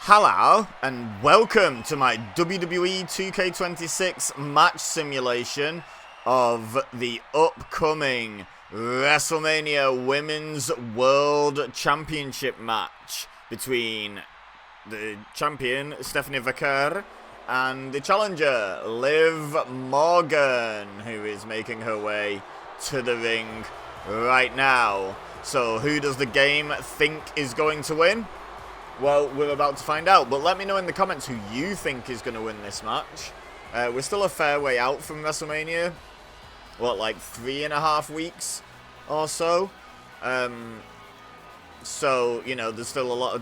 Hello and welcome to my WWE 2K26 match simulation of the upcoming WrestleMania Women's World Championship match between the champion Stephanie Vaquer and the challenger Liv Morgan, who is making her way to the ring right now. So who does the game think is going to win? Well, we're about to find out, but let me know in the comments who you think is going to win this match. We're still a fair way out from WrestleMania. What, like 3.5 weeks or so? So, you know, there's still a lot of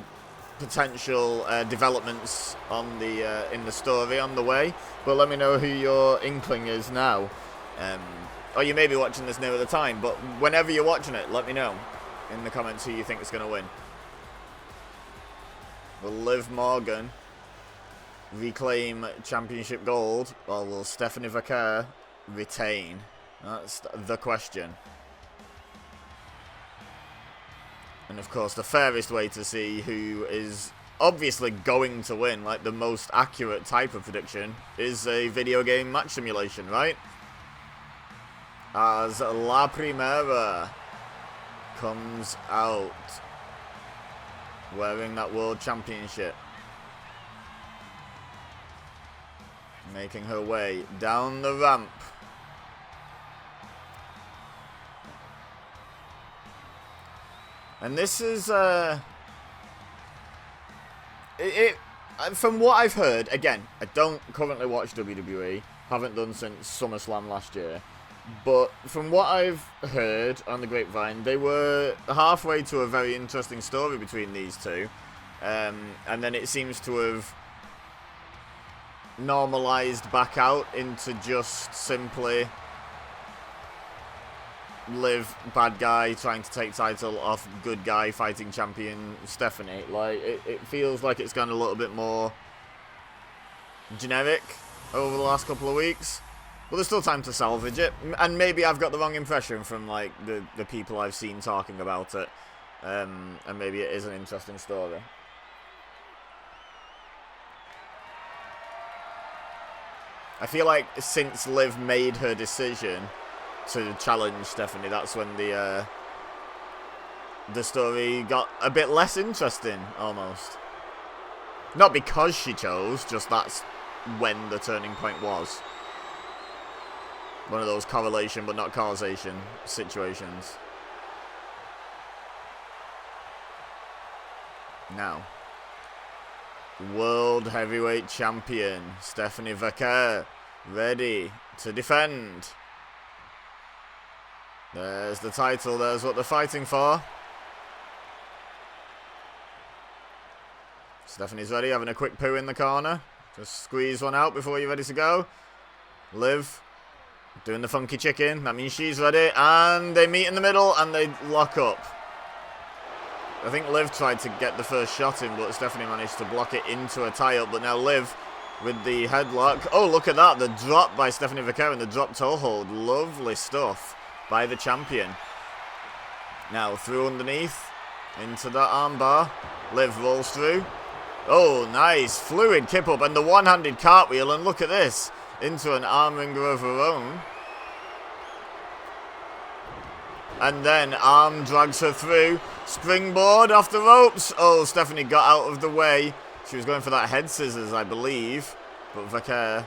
potential developments on the in the story on the way. But let me know who your inkling is now. Or you may be watching this near the time, but whenever you're watching it, let me know in the comments who you think is going to win. Will Liv Morgan reclaim championship gold, or will Stephanie Vaquer retain? That's the question. And of course, the fairest way to see who is obviously going to win, like the most accurate type of prediction, is a video game match simulation, right? As La Primera comes out wearing that World Championship, making her way down the ramp. And this is, from what I've heard, again, I don't currently watch WWE, haven't done since SummerSlam last year, but from what I've heard on the grapevine, they were halfway to a very interesting story between these two. And then it seems to have normalized back out into just simply Liv, bad guy, trying to take title off good guy, fighting champion Stephanie. Like, it feels like it's gone a little bit more generic over the last couple of weeks. Well, there's still time to salvage it, and maybe I've got the wrong impression from like the people I've seen talking about it, and maybe it is an interesting story. I feel like since Liv made her decision to challenge Stephanie, that's when the story got a bit less interesting, almost. Not because she chose, just that's when the turning point was. One of those correlation but not causation situations. Now, World Heavyweight Champion Stephanie Vaquer ready to defend. There's the title, there's what they're fighting for. Stephanie's ready, having a quick poo in the corner. Just squeeze one out before you're ready to go. Liv doing the funky chicken, that means she's ready, and they meet in the middle and they lock up. I think Liv tried to get the first shot in, but Stephanie managed to block it into a tie-up. But now Liv with the headlock. Oh, look at that, the drop by Stephanie Vaquer and the drop toe hold. Lovely stuff by the champion. Now through underneath into that armbar. Liv rolls through. Oh, nice fluid kip up and the one-handed cartwheel, and look at this, into an arm wringer of her own. And then arm drags her through. Springboard off the ropes. Oh, Stephanie got out of the way. She was going for that head scissors, I believe. But Vaquer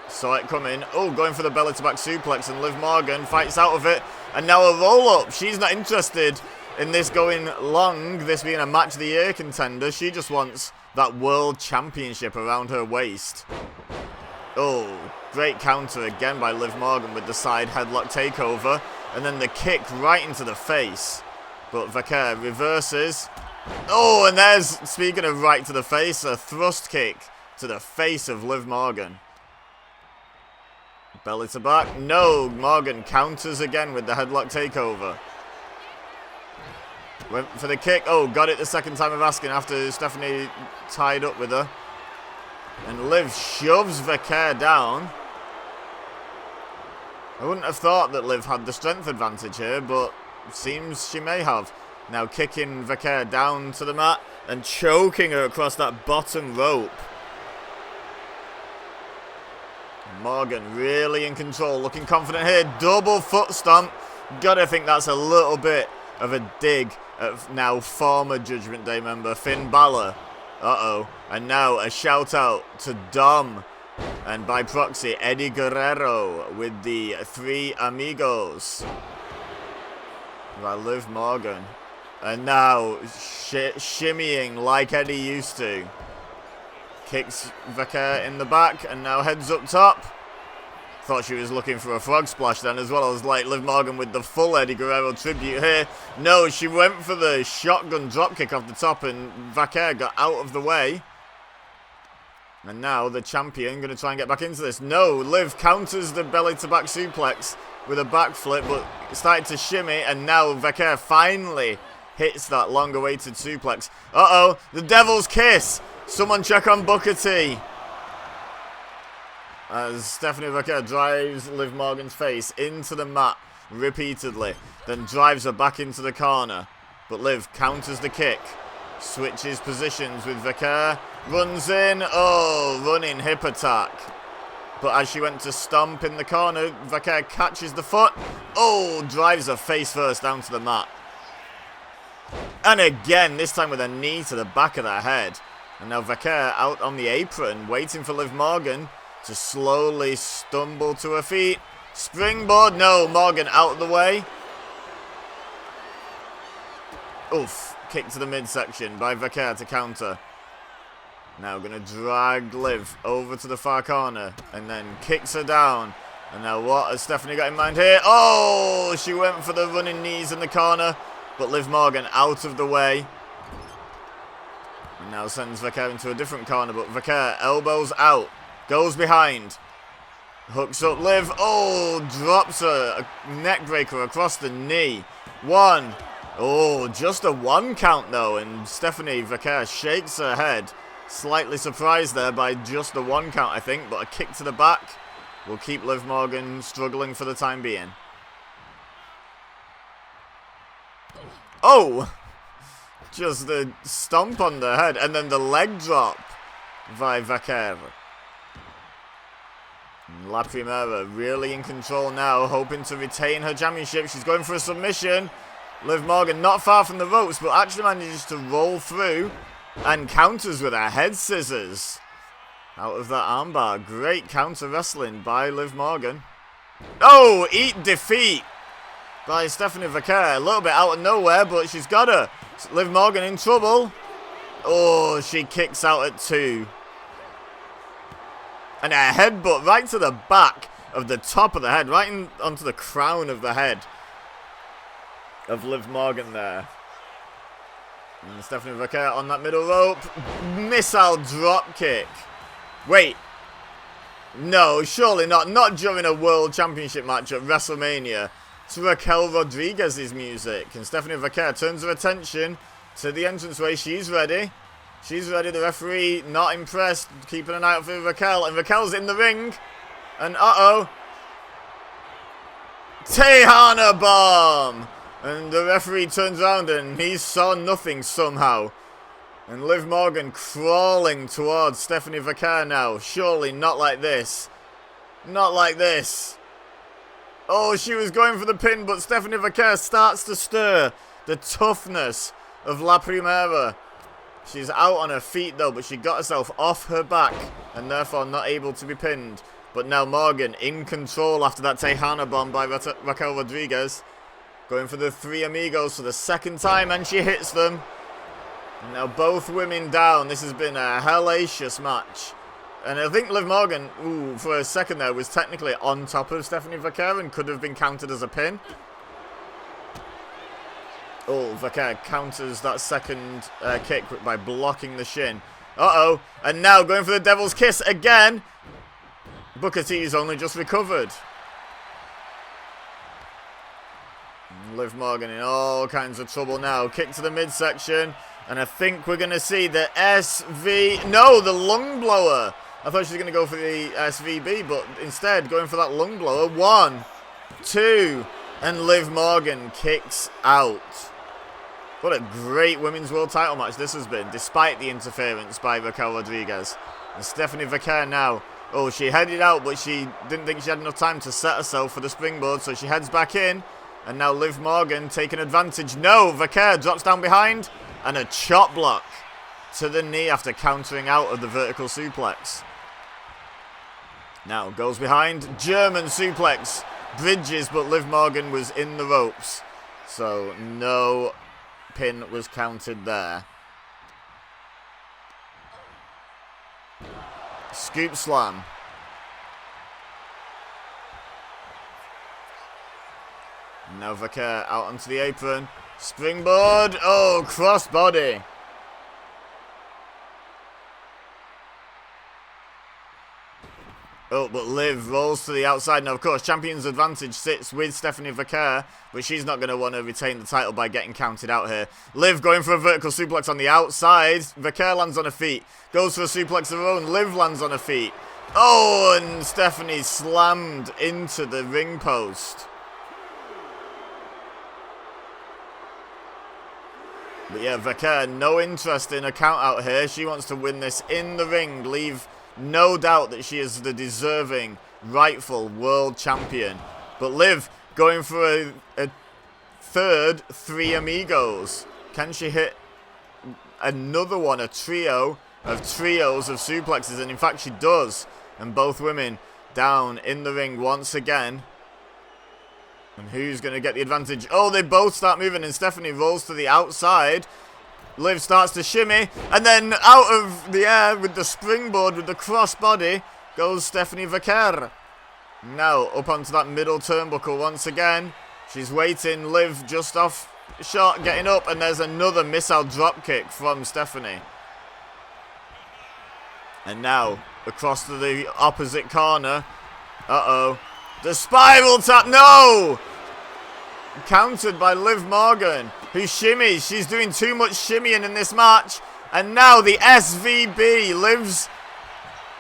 saw it coming. Oh, going for the belly to back suplex, and Liv Morgan fights out of it. And now a roll-up. She's not interested in this going long, this being a match of the year contender. She just wants that world championship around her waist. Oh, great counter again by Liv Morgan with the side headlock takeover. And then the kick right into the face. But Vaquer reverses. Oh, and there's, speaking of right to the face, a thrust kick to the face of Liv Morgan. Belly to back. No, Morgan counters again with the headlock takeover. Went for the kick. Oh, got it the second time of asking after Stephanie tied up with her. And Liv shoves Vaquer down. I wouldn't have thought that Liv had the strength advantage here, but seems she may have. Now kicking Vaquer down to the mat and choking her across that bottom rope. Morgan really in control, looking confident here. Double foot stomp. Gotta think that's a little bit of a dig at now former Judgment Day member Finn Balor. Uh-oh. And now a shout out to Dom. And by proxy, Eddie Guerrero with the Three Amigos. By Liv Morgan. And now shimmying like Eddie used to. Kicks Vaquer in the back and now heads up top. Thought she was looking for a frog splash then as well. I was like, Liv Morgan with the full Eddie Guerrero tribute here. No, she went for the shotgun dropkick off the top and Vaquer got out of the way. And now the champion going to try and get back into this. No, Liv counters the belly to back suplex with a backflip, but started to shimmy, and now Vaquer finally hits that long awaited suplex. Uh-oh, the Devil's Kiss. Someone check on Booker T. As Stephanie Vaquer drives Liv Morgan's face into the mat repeatedly, then drives her back into the corner. But Liv counters the kick, switches positions with Vaquer, runs in, oh, running hip attack. But as she went to stomp in the corner, Vaquer catches the foot, oh, drives her face first down to the mat. And again, this time with a knee to the back of the head. And now Vaquer out on the apron, waiting for Liv Morgan to slowly stumble to her feet. Springboard, no, Morgan out of the way. Oof, kick to the midsection by Vaquer to counter. Now going to drag Liv over to the far corner and then kicks her down. And now what has Stephanie got in mind here? Oh, she went for the running knees in the corner, but Liv Morgan out of the way. And now sends Vaquer into a different corner, but Vaquer elbows out, goes behind, hooks up Liv. Oh, drops a neck breaker across the knee. One. Oh, just a one count though, and Stephanie Vaquer shakes her head. Slightly surprised there by just the one count, I think, but a kick to the back will keep Liv Morgan struggling for the time being. Oh! Just the stomp on the head, and then the leg drop by Vaquer. La Primera really in control now, hoping to retain her championship. She's going for a submission. Liv Morgan not far from the ropes, but actually manages to roll through and counters with her head scissors out of that armbar. Great counter wrestling by Liv Morgan. Oh, eat defeat by Stephanie Vaquer. A little bit out of nowhere, but she's got her. Liv Morgan in trouble. Oh, she kicks out at 2. And a headbutt right to the back of the top of the head, right onto the crown of the head of Liv Morgan there. And Stephanie Vaquer on that middle rope. Missile drop kick. Wait. No, surely not. Not during a World Championship match at WrestleMania. It's Raquel Rodriguez's music. And Stephanie Vaquer turns her attention to the entranceway. She's ready. She's ready. The referee not impressed. Keeping an eye out for Raquel. And Raquel's in the ring. And uh-oh. Tejana bomb. And the referee turns around and he saw nothing somehow. And Liv Morgan crawling towards Stephanie Vaquer now. Surely not like this. Not like this. Oh, she was going for the pin, but Stephanie Vaquer starts to stir the toughness of La Primera. She's out on her feet though, but she got herself off her back and therefore not able to be pinned. But now Morgan in control after that Tejana bomb by Raquel Rodriguez. Going for the Three Amigos for the second time, and she hits them. And now both women down. This has been a hellacious match. And I think Liv Morgan, for a second there, was technically on top of Stephanie Vaquer and could have been counted as a pin. Oh, Vaquer counters that second kick by blocking the shin. Uh-oh. And now going for the Devil's Kiss again. Booker T's only just recovered. Liv Morgan in all kinds of trouble now. Kick to the midsection. And I think we're going to see the SV... No, the lung blower. I thought she was going to go for the SVB, but instead going for that lung blower. 1, 2, and Liv Morgan kicks out. What a great women's world title match this has been, despite the interference by Raquel Rodriguez. And Stephanie Vaquer now. Oh, she headed out, but she didn't think she had enough time to set herself for the springboard, so she heads back in. And now Liv Morgan taking advantage. No, Vaquer drops down behind. And a chop block to the knee after countering out of the vertical suplex. Now goes behind. German suplex. Bridges, but Liv Morgan was in the ropes. So no pin was counted there. Scoop slam. Now Vaquer out onto the apron. Springboard. Oh, crossbody. Oh, but Liv rolls to the outside. Now, of course, champion's advantage sits with Stephanie Vaquer, but she's not going to want to retain the title by getting counted out here. Liv going for a vertical suplex on the outside. Vaquer lands on her feet. Goes for a suplex of her own. Liv lands on her feet. Oh, and Stephanie slammed into the ring post. But yeah, Vaquer, no interest in a count out here. She wants to win this in the ring. Leave no doubt that she is the deserving, rightful world champion. But Liv going for a third Three Amigos. Can she hit another one? A trio of trios of suplexes. And in fact, she does. And both women down in the ring once again. And who's going to get the advantage? Oh, they both start moving and Stephanie rolls to the outside. Liv starts to shimmy. And then out of the air with the springboard, with the crossbody, goes Stephanie Vaquer. Now up onto that middle turnbuckle once again. She's waiting. Liv just off shot, getting up. And there's another missile dropkick from Stephanie. And now across to the opposite corner. Uh-oh. The spiral tap, no! Countered by Liv Morgan, who shimmies. She's doing too much shimmying in this match. And now the SVB, Liv's,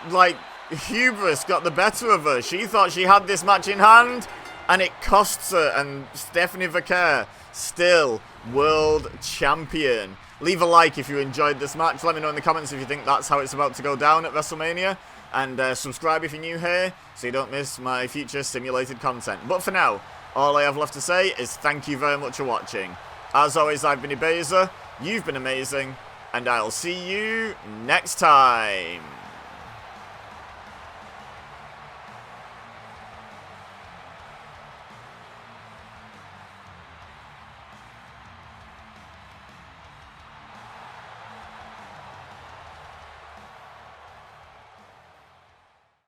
like, hubris got the better of her. She thought she had this match in hand, and it costs her. And Stephanie Vaquer, still world champion. Leave a like if you enjoyed this match. Let me know in the comments if you think that's how it's about to go down at WrestleMania. And subscribe if you're new here, so you don't miss my future simulated content. But for now, all I have left to say is thank you very much for watching. As always, I've been PokÉBEZA, you've been amazing, and I'll see you next time.